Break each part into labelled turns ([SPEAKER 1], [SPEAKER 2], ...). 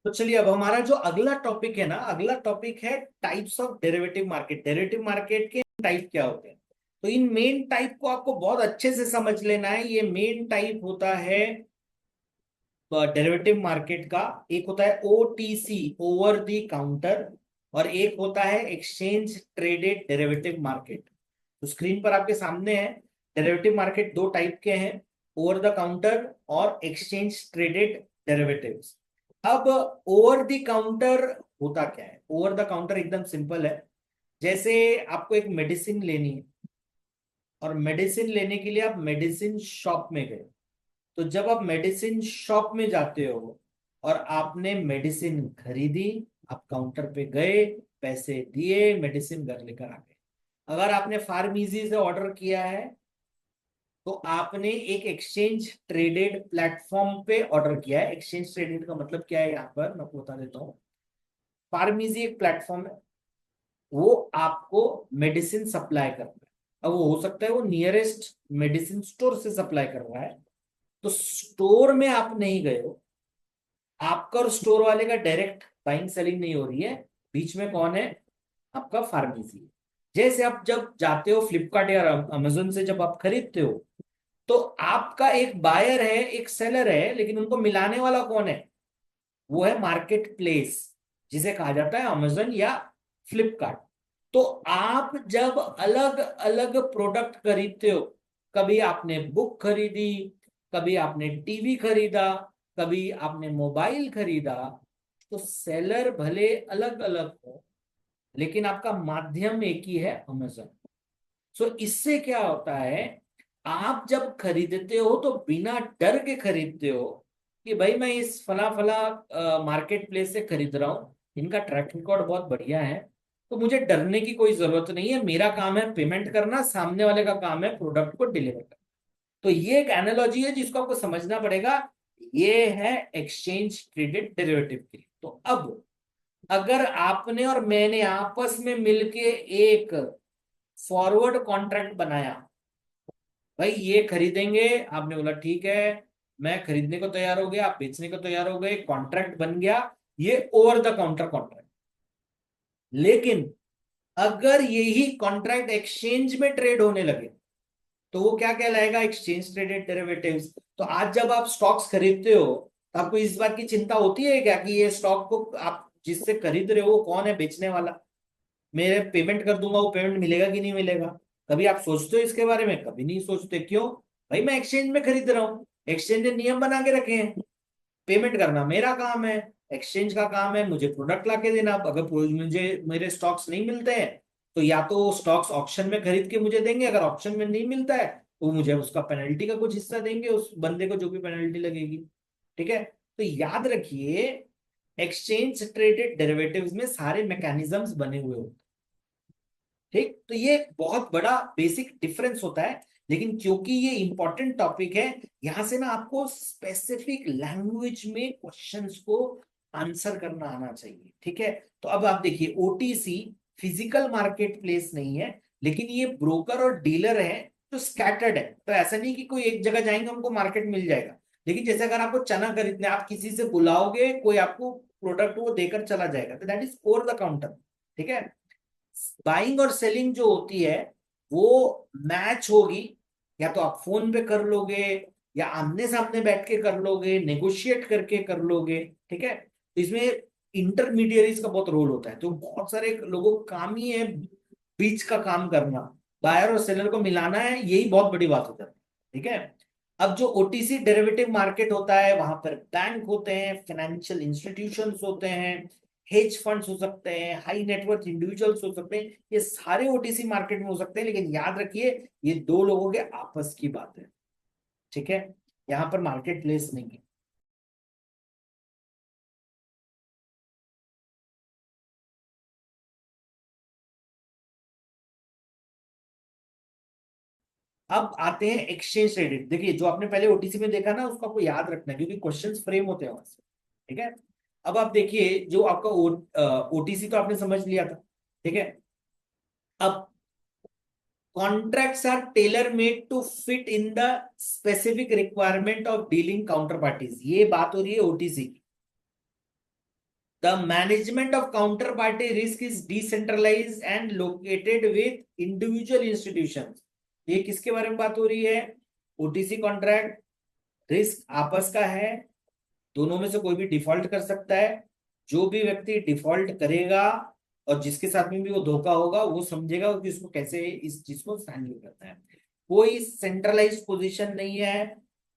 [SPEAKER 1] तो चलिए, अब हमारा जो अगला टॉपिक है ना, अगला टॉपिक है types of derivative market. Derivative market के टाइप क्या होते हैं? तो इन मेन टाइप को आपको बहुत अच्छे से समझ लेना है। ये मेन टाइप होता है डेरिवेटिव मार्केट का। एक होता है ओटीसी, ओवर द काउंटर, और एक होता है एक्सचेंज ट्रेडेड डेरिवेटिव मार्केट। तो स्क्रीन पर आपके सामने है, डेरिवेटिव मार्केट दो टाइप के हैं, ओवर द काउंटर और एक्सचेंज ट्रेडेड डेरिवेटिव्स। अब ओवर द काउंटर होता क्या है? ओवर द काउंटर एकदम सिंपल है। जैसे आपको एक मेडिसिन लेनी है, और मेडिसिन लेने के लिए आप मेडिसिन शॉप में गए। तो जब आप मेडिसिन शॉप में जाते हो और आपने मेडिसिन खरीदी, आप काउंटर पे गए, पैसे दिए, मेडिसिन घर लेकर आ गए। अगर आपने फार्मेसी से ऑर्डर किया है, तो आपने एक एक्सचेंज ट्रेडेड प्लेटफॉर्म पे ऑर्डर किया है। एक्सचेंज ट्रेडेड का मतलब क्या है, यहाँ पर मैं आपको बता देता हूँ। फार्मेसी एक प्लेटफॉर्म है, वो आपको मेडिसिन सप्लाई करता है। अब वो हो सकता है वो नियरेस्ट मेडिसिन स्टोर से सप्लाई कर रहा है। तो स्टोर में आप नहीं गए हो, आपका और स्टोर वाले का डायरेक्ट बाइंग सेलिंग नहीं हो रही है, बीच में कौन है? आपका फार्मेसी। जैसे आप जब जाते हो फ्लिपकार्ट या अमेजोन से, जब आप खरीदते हो, तो आपका एक बायर है, एक सेलर है, लेकिन उनको मिलाने वाला कौन है? वो है मार्केट प्लेस, जिसे कहा जाता है अमेजोन या फ्लिपकार्ट। तो आप जब अलग अलग प्रोडक्ट खरीदते हो, कभी आपने बुक खरीदी, कभी आपने टीवी खरीदा, कभी आपने मोबाइल खरीदा, तो सेलर भले अलग अलग हो, लेकिन आपका माध्यम एक ही है, अमेजोन। सो इससे क्या होता है, आप जब खरीदते हो तो बिना डर के खरीदते हो कि भाई मैं इस फला फला मार्केट प्लेस से खरीद रहा हूँ, इनका ट्रैक रिकॉर्ड बहुत बढ़िया है, तो मुझे डरने की कोई जरूरत नहीं है। मेरा काम है पेमेंट करना, सामने वाले का काम है प्रोडक्ट को डिलीवर करना। तो ये एक एनालॉजी है जिसको आपको समझना पड़ेगा। ये है एक्सचेंज ट्रेडेड डेरिवेटिव के लिए। तो अब अगर आपने और मैंने आपस में मिलके एक फॉरवर्ड कॉन्ट्रैक्ट बनाया, भाई ये खरीदेंगे, आपने बोला ठीक है, मैं खरीदने को तैयार हो गया, आप बेचने को तैयार हो गए, कॉन्ट्रैक्ट बन गया, ये ओवर द काउंटर कॉन्ट्रैक्ट। लेकिन अगर यही कॉन्ट्रैक्ट एक्सचेंज में ट्रेड होने लगे, तो वो क्या कहलाएगा? Exchange traded derivatives. तो आज जब आप स्टॉक्स खरीदते हो, तो आपको इस बात की चिंता होती है क्या कि ये स्टॉक को आप जिससे खरीद रहे हो वो कौन है बेचने वाला? मेरे पेमेंट कर दूंगा, वो पेमेंट मिलेगा कि नहीं मिलेगा? कभी आप सोचते हो इसके बारे में? कभी नहीं सोचते। क्यों? भाई मैं एक्सचेंज में खरीद रहा हूँ, एक्सचेंज ने नियम बना के रखे हैं, पेमेंट करना मेरा काम है, एक्सचेंज का काम है मुझे प्रोडक्ट ला के देना। अगर मुझे मेरे स्टॉक्स नहीं मिलते हैं, तो या तो स्टॉक्स ऑक्शन में खरीद के मुझे देंगे, अगर ऑक्शन में नहीं मिलता है तो मुझे उसका पेनल्टी का कुछ हिस्सा देंगे, उस बंदे को जो भी पेनल्टी लगेगी। ठीक है? तो याद रखिए, एक्सचेंज ट्रेडेड डेरिवेटिव्स में सारे मैकेनिज्म्स बने हुए होते हैं। ठीक, तो ये एक बहुत बड़ा बेसिक डिफरेंस होता है। लेकिन क्योंकि ये इंपॉर्टेंट टॉपिक है, यहां से ना आपको स्पेसिफिक लैंग्वेज में क्वेश्चंस को आंसर करना आना चाहिए। ठीक है? तो अब आप देखिए, ओटीसी फिजिकल मार्केट प्लेस नहीं है, लेकिन ये ब्रोकर और डीलर है जो स्कैटर्ड है। तो ऐसा नहीं कि कोई एक जगह जाएंगे हमको मार्केट मिल जाएगा। लेकिन जैसे अगर आपको चना खरीदने आप किसी से बुलाओगे, कोई आपको प्रोडक्ट वो देकर चला जाएगा, तो that is over the counter. ठीक है? बाइंग और सेलिंग जो होती है, वो मैच होगी, या तो आप फोन पे कर लोगे, या आमने सामने बैठ के कर लोगे, नेगोशिएट करके कर लोगे। ठीक है? तो इसमें इंटरमीडियरीज का बहुत रोल होता है, तो बहुत सारे लोगों का काम ही है बीच का काम करना, बायर और सेलर को मिलाना है, यही बहुत बड़ी बात हो जाती है। ठीक है? अब जो ओटीसी डेरिवेटिव मार्केट होता है, वहां पर बैंक होते हैं, फाइनेंशियल इंस्टीट्यूशंस होते हैं, हेज फंड्स हो सकते हैं, हाई नेटवर्थ इंडिविजुअल्स हो सकते हैं, ये सारे ओटीसी मार्केट में हो सकते हैं। लेकिन याद रखिए, ये दो लोगों के आपस की बात है। ठीक है? यहाँ पर मार्केट प्लेस नहीं है। अब आते हैं एक्सचेंज ट्रेडेड। देखिए, जो आपने पहले ओटीसी में देखा ना, उसको आपको याद रखना है, क्योंकि क्वेश्चंस फ्रेम होते हैं वहां से। ठीक है? अब आप देखिए, जो आपका ओटीसी तो आपने समझ लिया था। ठीक है? अब contracts are tailor made to fit in the specific requirement of dealing counter parties. ये बात हो रही है ओटीसी की। The management of counter party risk is decentralize and located with individual institution. ये किसके बारे में बात हो रही है? ओटीसी कॉन्ट्रैक्ट रिस्क आपस का है, दोनों में से कोई भी डिफॉल्ट कर सकता है। जो भी व्यक्ति डिफॉल्ट करेगा और जिसके साथ में भी वो धोखा होगा वो समझेगा कि उसको कैसे इस चीज को हैंडल करना है। कोई सेंट्रलाइज्ड पोजीशन नहीं है,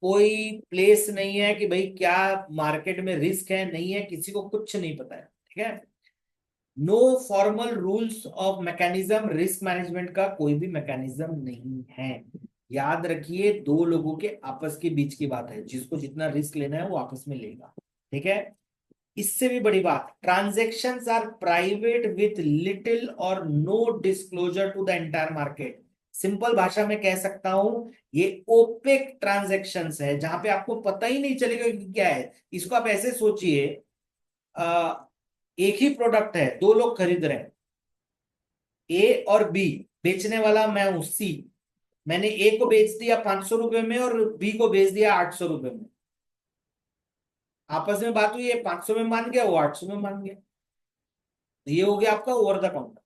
[SPEAKER 1] कोई प्लेस नहीं है कि भाई क्या मार्केट में रिस्क है नहीं है, किसी को कुछ नहीं पता है। ठीक है। No formal rules of mechanism, risk management का कोई भी मैकेनिज्म नहीं है। याद रखिए, दो लोगों के आपस के बीच की बात है, जिसको जितना रिस्क लेना है वो आपस में लेगा। ठीक है। इससे भी बड़ी बात, transactions are private with little or no disclosure to the entire market. Simple भाषा में कह सकता हूं, ये ओपेक ट्रांजेक्शन्स है जहां पे आपको पता ही नहीं चलेगा कि क्या है। इसको आप ऐसे सोचिए, एक ही प्रोडक्ट है, दो लोग खरीद रहे हैं, ए और बी, बेचने वाला मैं हूं सी। मैंने ए को बेच दिया 500 रुपए में और बी को बेच दिया 800 रुपए में। आपस में बात हुई, ये 500 में मान गया, वो 800 में मान गया। ये हो गया आपका ओवर द काउंटर।